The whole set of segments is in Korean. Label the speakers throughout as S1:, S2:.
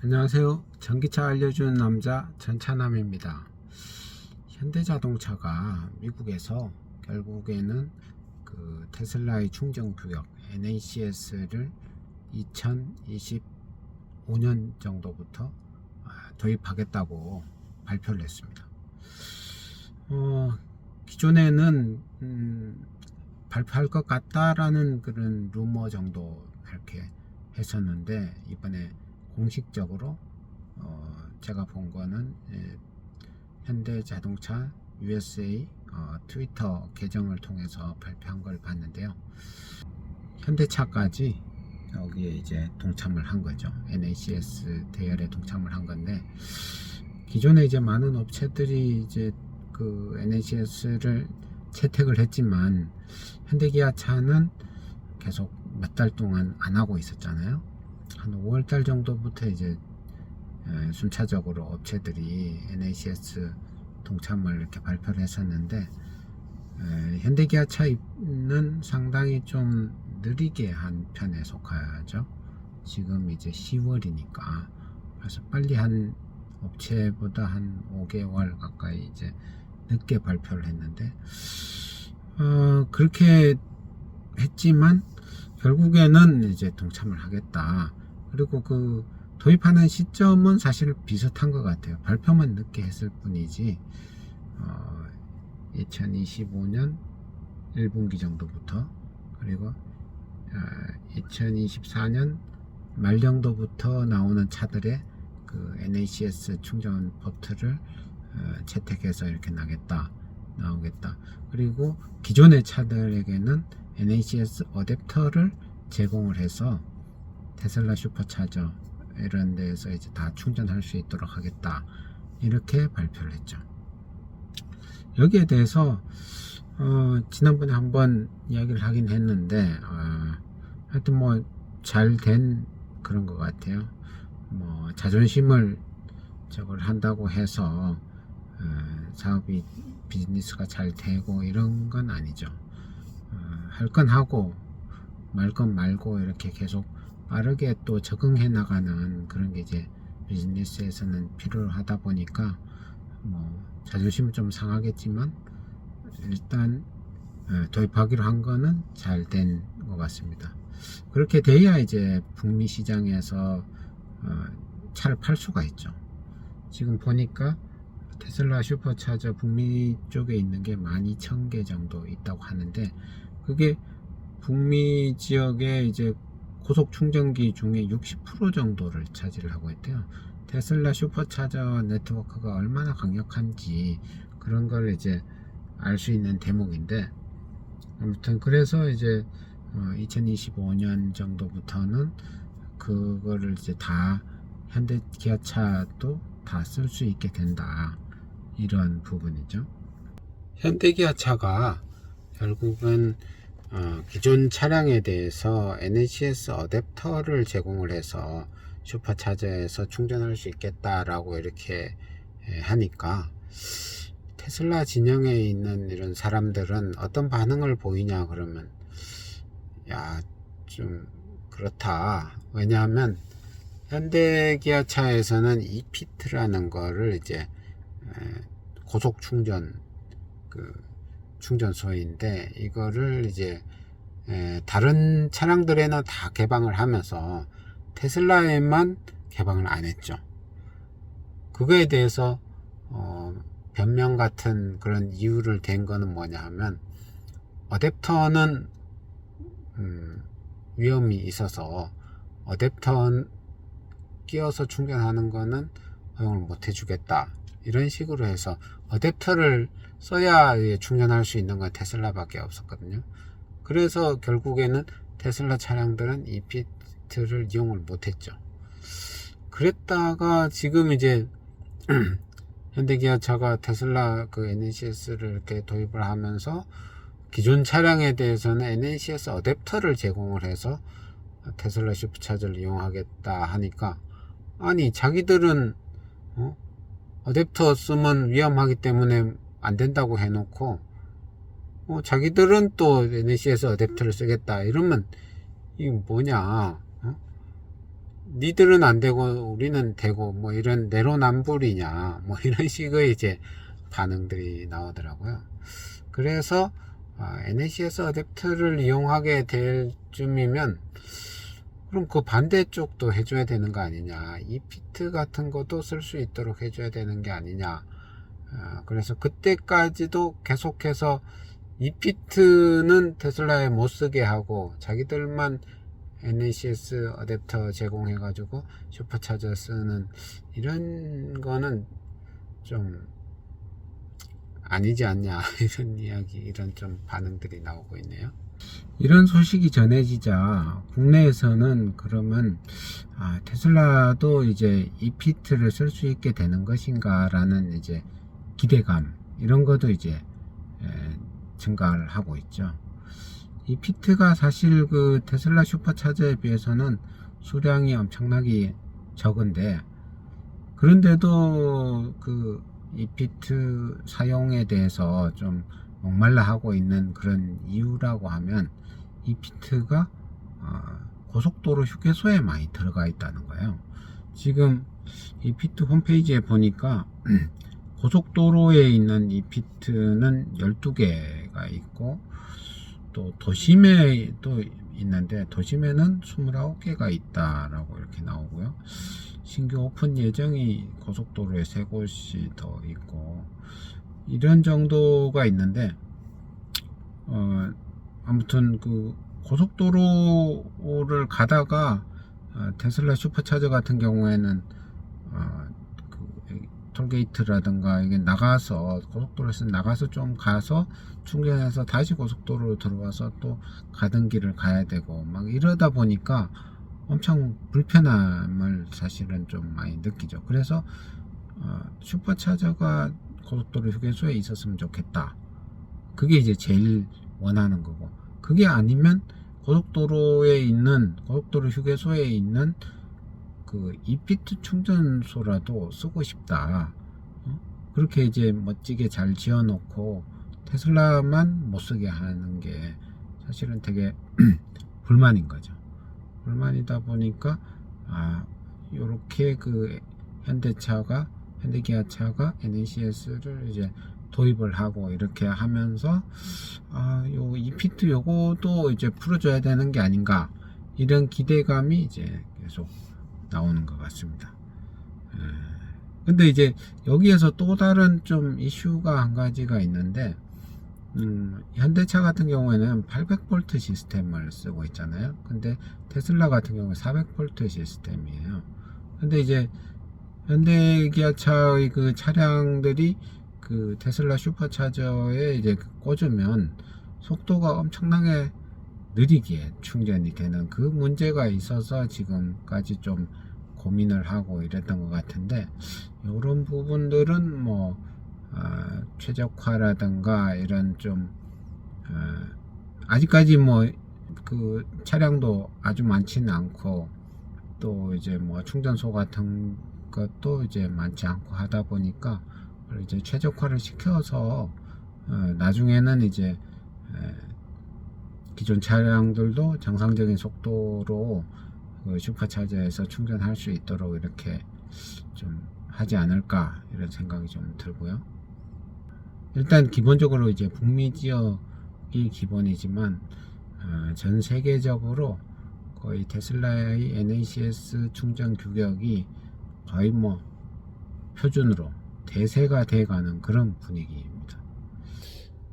S1: 안녕하세요. 전기차 알려주는 남자 전차남입니다. 현대자동차가 미국에서 결국에는 그 테슬라의 충전 구역 NACS를 2025년 정도부터 도입하겠다고 발표를 했습니다. 기존에는 발표할 것 같다라는 그런 루머 정도 이렇게 했었는데, 이번에 공식적으로 제가 본 거는 현대자동차 USA 트위터 계정을 통해서 발표한 걸 봤는데요. 현대차까지 여기에 이제 동참을 한 거죠. NACS 대열에 동참을 한 건데, 기존에 이제 많은 업체들이 이제 그 NACS를 채택을 했지만 현대기아차는 계속 몇 달 동안 안 하고 있었잖아요. 한 5월달 정도부터 이제 순차적으로 업체들이 NACS 동참을 이렇게 발표를 했었는데, 현대기아차는 상당히 좀 느리게 한 편에 속하죠. 지금 이제 10월이니까 그래서 빨리 한 업체보다 한 5개월 가까이 이제 늦게 발표를 했는데, 그렇게 했지만 결국에는 이제 동참을 하겠다. 그리고 그 도입하는 시점은 사실 비슷한 것 같아요. 발표만 늦게 했을 뿐이지 2025년 1분기 정도부터, 그리고 2024년 말 정도부터 나오는 차들의 그 NACS 충전 포트를 채택해서 이렇게 나오겠다. 그리고 기존의 차들에게는 NACS 어댑터를 제공을 해서 테슬라 슈퍼차저 이런 데에서 이제 다 충전할 수 있도록 하겠다, 이렇게 발표를 했죠. 여기에 대해서 지난번에 한번 이야기를 하긴 했는데, 하여튼 뭐 잘 된 그런 것 같아요. 뭐 자존심을 저걸 한다고 해서 사업이 비즈니스가 잘 되고 이런 건 아니죠. 할 건 하고 말 건 말고 이렇게 계속 빠르게 또 적응해 나가는 그런 게 이제 비즈니스에서는 필요하다 보니까, 뭐 자존심은 좀 상하겠지만 일단 도입하기로 한 거는 잘 된 것 같습니다. 그렇게 돼야 이제 북미 시장에서 차를 팔 수가 있죠. 지금 보니까 테슬라 슈퍼차저 북미 쪽에 있는 게 12,000개 정도 있다고 하는데, 그게 북미 지역의 이제 고속 충전기 중에 60% 정도를 차지를 하고 있대요. 테슬라 슈퍼차저 네트워크가 얼마나 강력한지 그런 걸 이제 알 수 있는 대목인데, 아무튼 그래서 이제 2025년 정도부터는 그거를 이제 다 현대 기아차도 다 쓸 수 있게 된다, 이런 부분이죠. 현대 기아차가 결국은 기존 차량에 대해서 NACS 어댑터를 제공을 해서 슈퍼차저에서 충전할 수 있겠다라고 이렇게 하니까, 테슬라 진영에 있는 이런 사람들은 어떤 반응을 보이냐 그러면, 야, 좀 그렇다. 왜냐하면 현대기아차에서는 ePIT라는 거를 이제 고속 충전 그 충전소인데, 이거를 이제 다른 차량들에는 다 개방을 하면서 테슬라에만 개방을 안 했죠. 그거에 대해서 변명 같은 그런 이유를 댄 거는 뭐냐 하면, 어댑터는 위험이 있어서 어댑터 끼워서 충전하는 거는 허용을 못 해주겠다, 이런 식으로 해서 어댑터를 써야 충전할 수 있는 건 테슬라밖에 없었거든요. 그래서 결국에는 테슬라 차량들은 ePIT를 이용을 못했죠. 그랬다가 지금 이제 현대기아차가 테슬라 그 NACS를 이렇게 도입을 하면서 기존 차량에 대해서는 NACS 어댑터를 제공을 해서 테슬라 슈퍼차저를 이용하겠다 하니까, 아니 자기들은 어댑터 쓰면 위험하기 때문에 안 된다고 해놓고 자기들은 또 NACS 어댑터를 쓰겠다 이러면 이게 뭐냐, 니들은 안 되고 우리는 되고 뭐 이런 내로남불이냐 뭐 이런 식의 이제 반응들이 나오더라고요. 그래서 NACS 어댑터를 이용하게 될 쯤이면 그럼 그 반대쪽도 해줘야 되는 거 아니냐, ePIT 같은 것도 쓸 수 있도록 해줘야 되는 게 아니냐. 그래서 그때까지도 계속해서 ePIT는 테슬라에 못 쓰게 하고 자기들만 NACS 어댑터 제공해 가지고 슈퍼차저 쓰는 이런 거는 좀 아니지 않냐 이런 이야기, 이런 좀 반응들이 나오고 있네요. 이런 소식이 전해지자 국내에서는 그러면 테슬라도 이제 ePIT를 쓸 수 있게 되는 것인가 라는 이제 기대감, 이런 것도 이제 증가를 하고 있죠. ePIT가 사실 그 테슬라 슈퍼차저에 비해서는 수량이 엄청나게 적은데, 그런데도 그 ePIT 사용에 대해서 좀 목말라 하고 있는 그런 이유라고 하면, ePIT가 고속도로 휴게소에 많이 들어가 있다는 거예요. 지금 ePIT 홈페이지에 보니까 고속도로에 있는 ePIT는 12개가 있고, 또 도심에 또 있는데 도심에는 29개가 있다라고 이렇게 나오고요. 신규 오픈 예정이 고속도로에 3곳이 더 있고, 이런 정도가 있는데, 아무튼 그 고속도로를 가다가 테슬라 슈퍼차저 같은 경우에는 그 톨게이트라든가 이게 나가서, 고속도로에서 나가서 좀 가서 충전해서 다시 고속도로로 들어와서 또 가던 길을 가야 되고 막 이러다 보니까 엄청 불편함을 사실은 좀 많이 느끼죠. 그래서 슈퍼차저가 고속도로 휴게소에 있었으면 좋겠다. 그게 이제 제일 원하는 거고, 그게 아니면 고속도로에 있는, 고속도로 휴게소에 있는 그 ePIT 충전소라도 쓰고 싶다. 그렇게 이제 멋지게 잘 지어 놓고 테슬라만 못 쓰게 하는 게 사실은 되게 불만인 거죠. 불만이다 보니까 요렇게 그 현대기아차가 NACS를 이제 도입을 하고 이렇게 하면서 요 ePIT 요거도 이제 풀어줘야 되는 게 아닌가, 이런 기대감이 이제 계속 나오는 것 같습니다. 근데 이제 여기에서 또 다른 좀 이슈가 한 가지가 있는데, 현대차 같은 경우에는 800V 시스템을 쓰고 있잖아요. 근데 테슬라 같은 경우는 400V 시스템이에요. 근데 이제 현대기아차의 그 차량들이 그 테슬라 슈퍼차저에 이제 꽂으면 속도가 엄청나게 느리게 충전이 되는 그 문제가 있어서 지금까지 좀 고민을 하고 이랬던 것 같은데, 이런 부분들은 뭐 최적화라든가 이런 좀 아직까지 뭐 그 차량도 아주 많지는 않고, 또 이제 뭐 충전소 같은 것도 이제 많지 않고 하다 보니까 이제 최적화를 시켜서 나중에는 이제 기존 차량들도 정상적인 속도로 그 슈퍼차저에서 충전할 수 있도록 이렇게 좀 하지 않을까, 이런 생각이 좀 들고요. 일단 기본적으로 이제 북미 지역이 기본이지만 전 세계적으로 거의 테슬라의 NACS 충전 규격이 거의 뭐 표준으로 대세가 돼가는 그런 분위기입니다.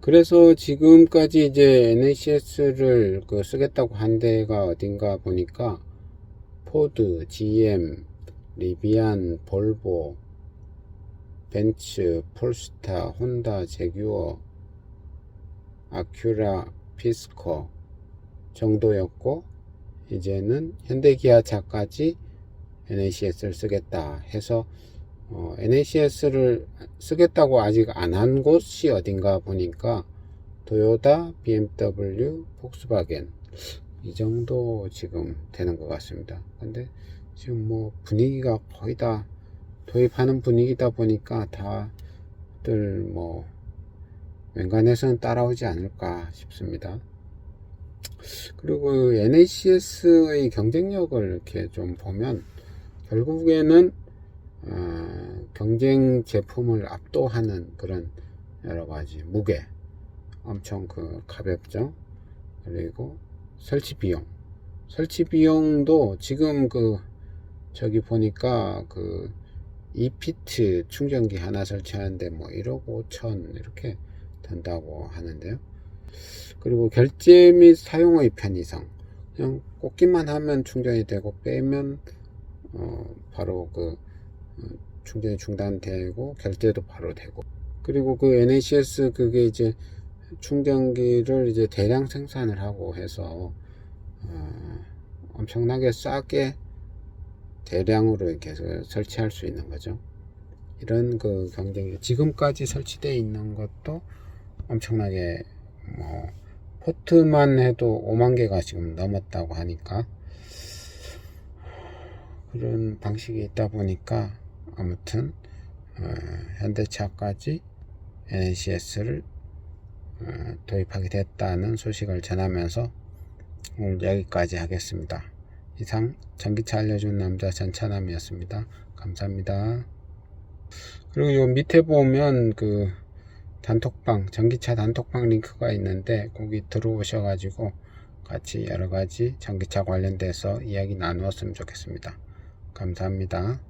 S1: 그래서 지금까지 이제 NACS를 쓰겠다고 한 데가 어딘가 보니까 포드, GM, 리비안, 볼보, 벤츠, 폴스타, 혼다, 제규어, 아큐라, 피스커 정도였고, 이제는 현대기아차까지 NACS를 쓰겠다 해서 NACS를 쓰겠다고 아직 안 한 곳이 어딘가 보니까 도요타, BMW, 폭스바겐 이 정도 지금 되는 것 같습니다. 근데 지금 뭐 분위기가 거의 다 도입하는 분위기다 보니까 다들 뭐 웬간해서는 따라오지 않을까 싶습니다. 그리고 NACS의 경쟁력을 이렇게 좀 보면 결국에는 경쟁 제품을 압도하는 그런 여러 가지 무게, 엄청 그 가볍죠. 그리고 설치 비용도 지금 그 저기 보니까 그 2피트 충전기 하나 설치하는데 뭐 1억 5천 이렇게 든다고 하는데요. 그리고 결제 및 사용의 편의성, 그냥 꽂기만 하면 충전이 되고 빼면 바로 그 충전이 중단되고 결제도 바로 되고, 그리고 그 NACS 그게 이제 충전기를 이제 대량 생산을 하고 해서 엄청나게 싸게 대량으로 이렇게 해서 설치할 수 있는 거죠. 이런 그 경쟁이 지금까지 설치되어 있는 것도 엄청나게 뭐 포트만 해도 5만 개가 지금 넘었다고 하니까 그런 방식이 있다 보니까 아무튼 현대차까지 NACS를 도입하게 됐다는 소식을 전하면서 오늘 여기까지 하겠습니다. 이상 전기차 알려준 남자 전차남이었습니다. 감사합니다. 그리고 요 밑에 보면 그 단톡방, 전기차 단톡방 링크가 있는데 거기 들어오셔가지고 같이 여러가지 전기차 관련돼서 이야기 나누었으면 좋겠습니다. 감사합니다.